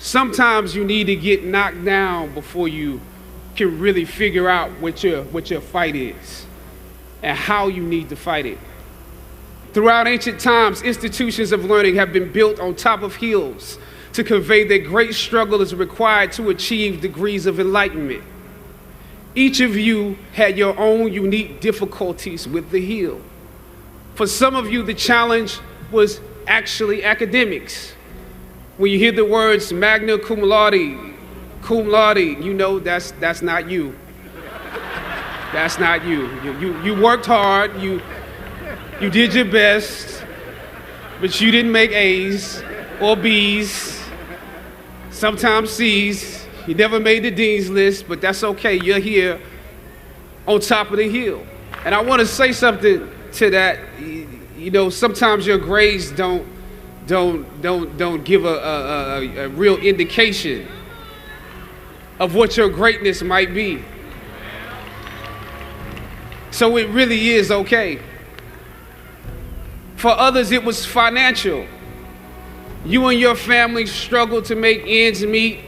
Sometimes you need to get knocked down before you can really figure out what your fight is and how you need to fight it. Throughout ancient times, institutions of learning have been built on top of hills to convey that great struggle is required to achieve degrees of enlightenment. Each of you had your own unique difficulties with the hill. For some of you, the challenge was actually academics. When you hear the words magna cum laude, you know that's not you. That's not you. You worked hard, you did your best, but you didn't make A's or B's, sometimes C's. You never made the dean's list, but that's okay. You're here on top of the hill. And I want to say something to that. You know, sometimes your grades don't give a real indication of what your greatness might be. So it really is okay. For others, it was financial. You and your family struggled to make ends meet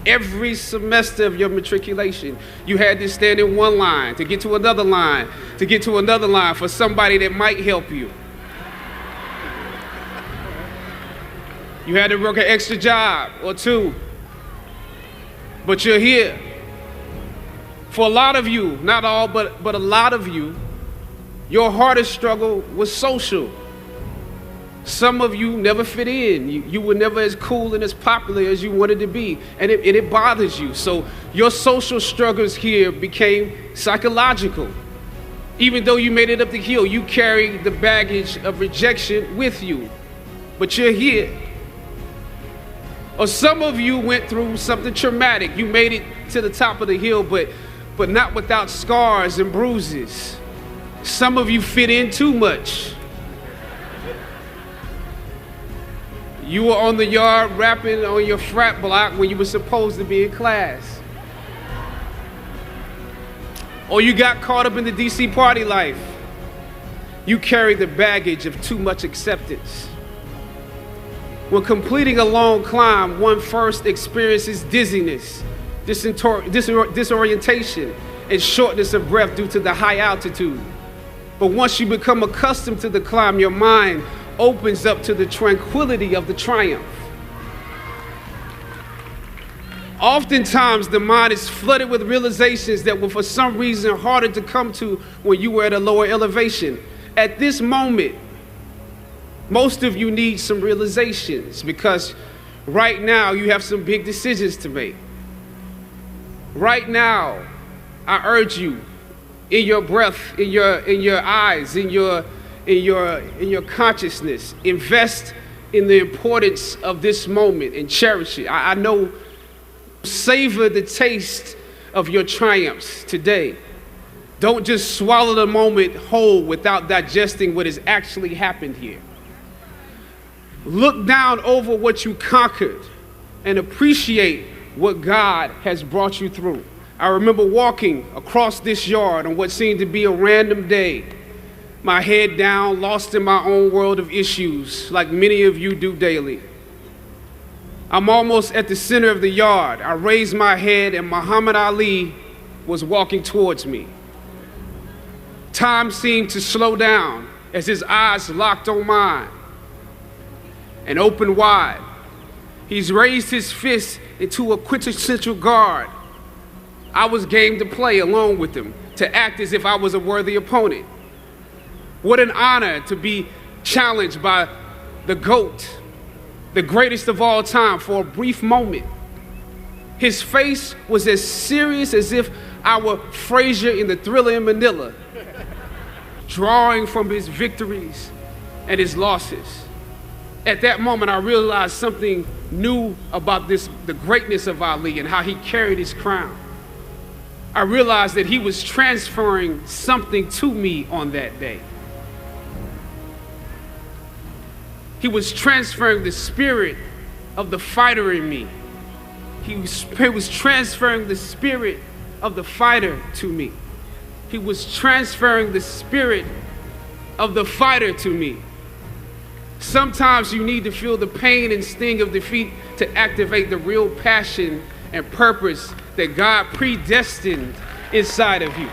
every semester of your matriculation. You had to stand in one line to get to another line, to get to another line for somebody that might help you. You had to work an extra job or two, but you're here. For a lot of you, not all, but a lot of you, your hardest struggle was social. Some of you never fit in. You were never as cool and as popular as you wanted to be, and it bothers you. So your social struggles here became psychological. Even though you made it up the hill, you carried the baggage of rejection with you, but you're here. Or some of you went through something traumatic. You made it to the top of the hill, but not without scars and bruises. Some of you fit in too much. You were on the yard rapping on your frat block when you were supposed to be in class. Or you got caught up in the DC party life. You carry the baggage of too much acceptance. When completing a long climb, one first experiences dizziness, disorientation, and shortness of breath due to the high altitude. But once you become accustomed to the climb, your mind opens up to the tranquility of the triumph. Oftentimes, the mind is flooded with realizations that were for some reason harder to come to when you were at a lower elevation. At this moment, most of you need some realizations because right now you have some big decisions to make. Right now, I urge you, in your breath, in your eyes, in your consciousness, invest in the importance of this moment and cherish it. I know, savor the taste of your triumphs today. Don't just swallow the moment whole without digesting what has actually happened here. Look down over what you conquered and appreciate what God has brought you through. I remember walking across this yard on what seemed to be a random day, my head down, lost in my own world of issues, like many of you do daily. I'm almost at the center of the yard. I raised my head and Muhammad Ali was walking towards me. Time seemed to slow down as his eyes locked on mine and opened wide. He's raised his fist into a quintessential guard. I was game to play along with him, to act as if I was a worthy opponent. What an honor to be challenged by the GOAT, the greatest of all time, for a brief moment. His face was as serious as if I were Frazier in the Thriller in Manila, drawing from his victories and his losses. At that moment, I realized something new about the greatness of Ali and how he carried his crown. I realized that he was transferring something to me on that day. He was transferring the spirit of the fighter in me. He was transferring the spirit of the fighter to me. He was transferring the spirit of the fighter to me. Sometimes you need to feel the pain and sting of defeat to activate the real passion and purpose that God predestined inside of you.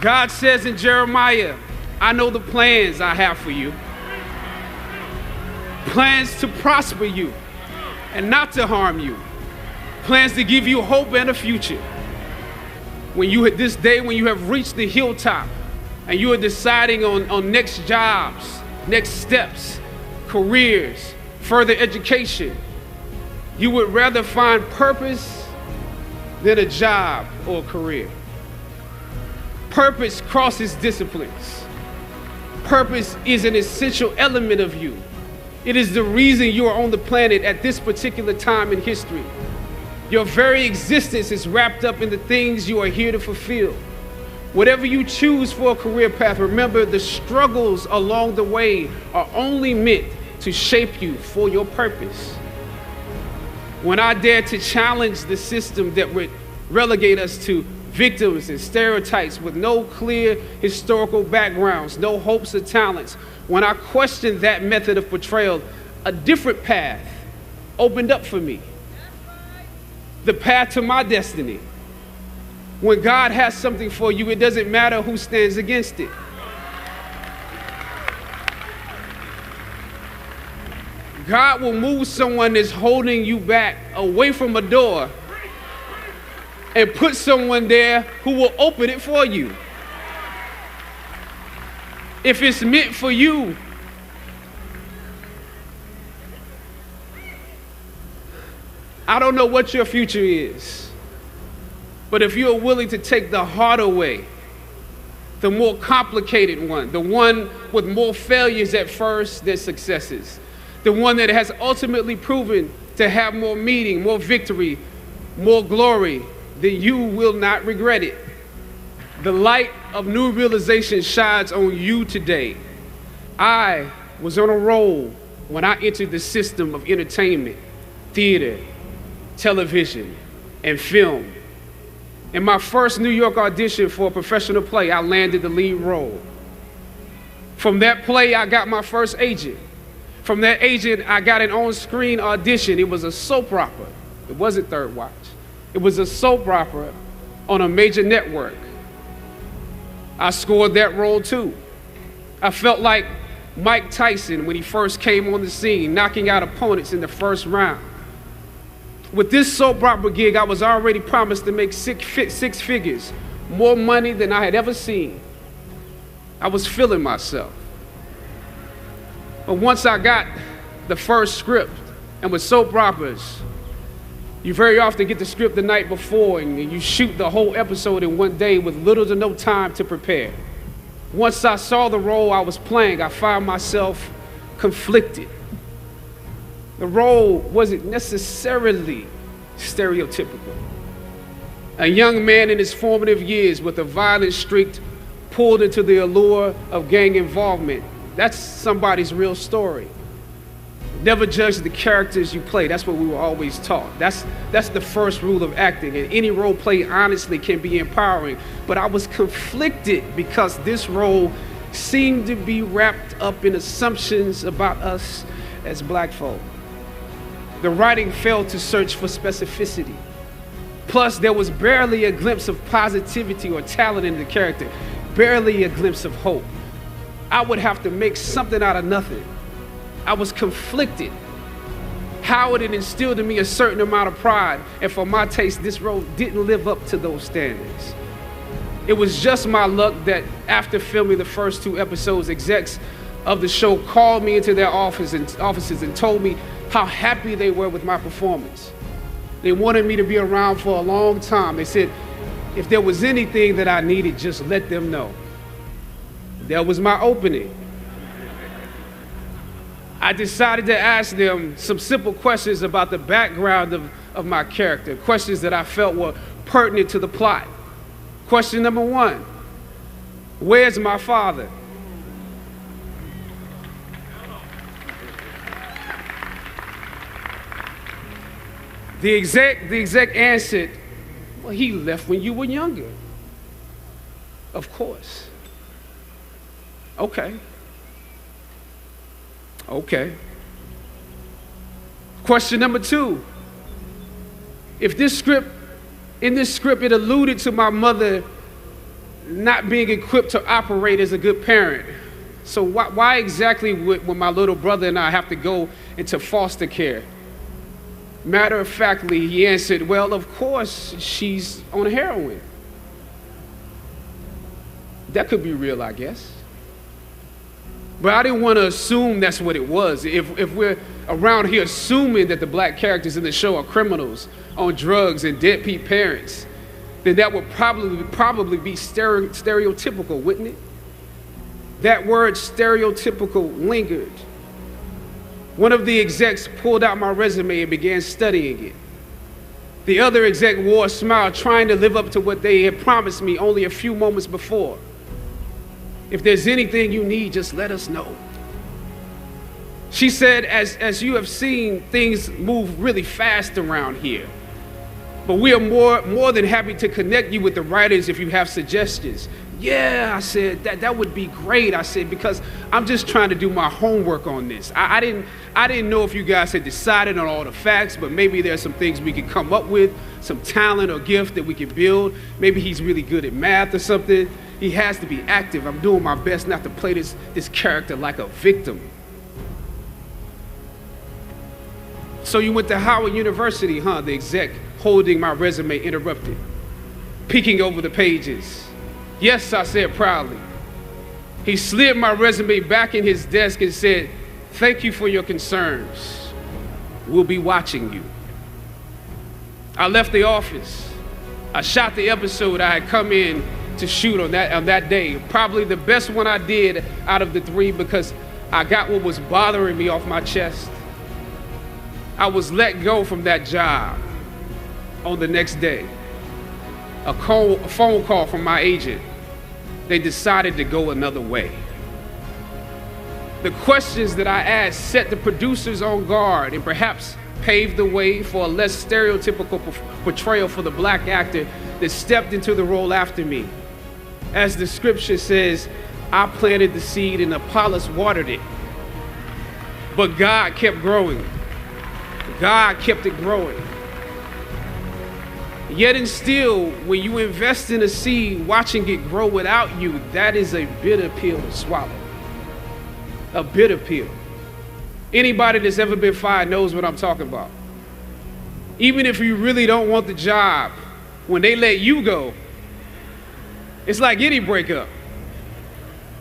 God says in Jeremiah, I know the plans I have for you. Plans to prosper you and not to harm you. Plans to give you hope and a future. This day when you have reached the hilltop and you are deciding on next jobs, next steps, careers, further education, you would rather find purpose than a job or a career. Purpose crosses disciplines. Purpose is an essential element of you. It is the reason you are on the planet at this particular time in history. Your very existence is wrapped up in the things you are here to fulfill. Whatever you choose for a career path, remember the struggles along the way are only meant to shape you for your purpose. When I dare to challenge the system that would relegate us to victims and stereotypes with no clear historical backgrounds, no hopes or talents, when I questioned that method of portrayal, a different path opened up for me. The path to my destiny. When God has something for you, it doesn't matter who stands against it. God will move someone that's holding you back away from a door and put someone there who will open it for you. If it's meant for you, I don't know what your future is, but if you're willing to take the harder way, the more complicated one, the one with more failures at first than successes, the one that has ultimately proven to have more meaning, more victory, more glory, then you will not regret it. The light of new realization shines on you today. I was on a roll when I entered the system of entertainment, theater, television, and film. In my first New York audition for a professional play, I landed the lead role. From that play, I got my first agent. From that agent, I got an on-screen audition. It was a soap opera. It wasn't Third Watch. It was a soap opera on a major network. I scored that role too. I felt like Mike Tyson when he first came on the scene, knocking out opponents in the first round. With this soap opera gig, I was already promised to make six figures, more money than I had ever seen. I was feeling myself. But once I got the first script, and with soap operas, you very often get the script the night before and you shoot the whole episode in one day with little to no time to prepare. Once I saw the role I was playing, I found myself conflicted. The role wasn't necessarily stereotypical. A young man in his formative years with a violent streak pulled into the allure of gang involvement. That's somebody's real story. Never judge the characters you play. That's what we were always taught. That's the first rule of acting. And any role play, honestly, can be empowering. But I was conflicted because this role seemed to be wrapped up in assumptions about us as black folk. The writing failed to search for specificity. Plus, there was barely a glimpse of positivity or talent in the character, barely a glimpse of hope. I would have to make something out of nothing. I was conflicted. Howard had instilled in me a certain amount of pride, and for my taste, this role didn't live up to those standards. It was just my luck that after filming the first 2 episodes, execs of the show called me into their offices and told me how happy they were with my performance. They wanted me to be around for a long time. They said, if there was anything that I needed, just let them know. That was my opening. I decided to ask them some simple questions about the background of my character, questions that I felt were pertinent to the plot. Question number 1, where's my father? The exec answered, well, he left when you were younger. Of course. Okay. Question number 2. If in this script, it alluded to my mother not being equipped to operate as a good parent. So why exactly would my little brother and I have to go into foster care? Matter of factly, he answered, well, of course, she's on heroin. That could be real, I guess. But I didn't want to assume that's what it was. If we're around here assuming that the black characters in the show are criminals on drugs and deadbeat parents, then that would probably be stereotypical, wouldn't it? That word stereotypical lingered. One of the execs pulled out my resume and began studying it. The other exec wore a smile, trying to live up to what they had promised me only a few moments before. If there's anything you need, just let us know. She said, as you have seen, things move really fast around here. But we are more than happy to connect you with the writers if you have suggestions. Yeah, I said, that would be great. I said, because I'm just trying to do my homework on this. I didn't know if you guys had decided on all the facts, but maybe there's some things we could come up with, some talent or gift that we could build. Maybe he's really good at math or something. He has to be active. I'm doing my best not to play this character like a victim. So you went to Howard University, huh? The exec holding my resume interrupted, peeking over the pages. Yes, I said proudly. He slid my resume back in his desk and said, thank you for your concerns. We'll be watching you. I left the office. I shot the episode I had come in to shoot on that day. Probably the best one I did out of the 3 because I got what was bothering me off my chest. I was let go from that job on the next day. A phone call from my agent. They decided to go another way. The questions that I asked set the producers on guard and perhaps paved the way for a less stereotypical portrayal for the black actor that stepped into the role after me. As the scripture says, I planted the seed and Apollos watered it. But God kept growing. God kept it growing. Yet and still, when you invest in a seed, watching it grow without you, that is a bitter pill to swallow. A bitter pill. Anybody that's ever been fired knows what I'm talking about. Even if you really don't want the job, when they let you go, it's like any breakup.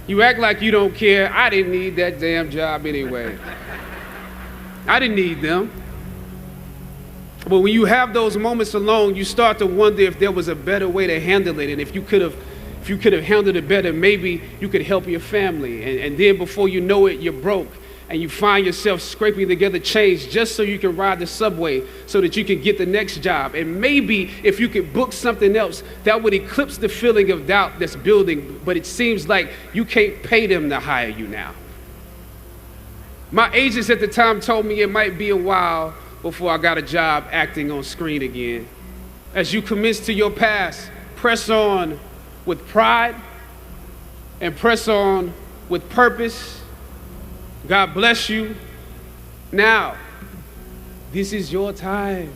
You act like you don't care. I didn't need that damn job anyway. I didn't need them. But when you have those moments alone, you start to wonder if there was a better way to handle it. And if you could have handled it better, maybe you could help your family. And then before you know it, you're broke. And you find yourself scraping together change just so you can ride the subway so that you can get the next job. And maybe if you could book something else, that would eclipse the feeling of doubt that's building. But it seems like you can't pay them to hire you now. My agents at the time told me it might be a while before I got a job acting on screen again. As you commence to your past, press on with pride and press on with purpose. God bless you. Now, this is your time.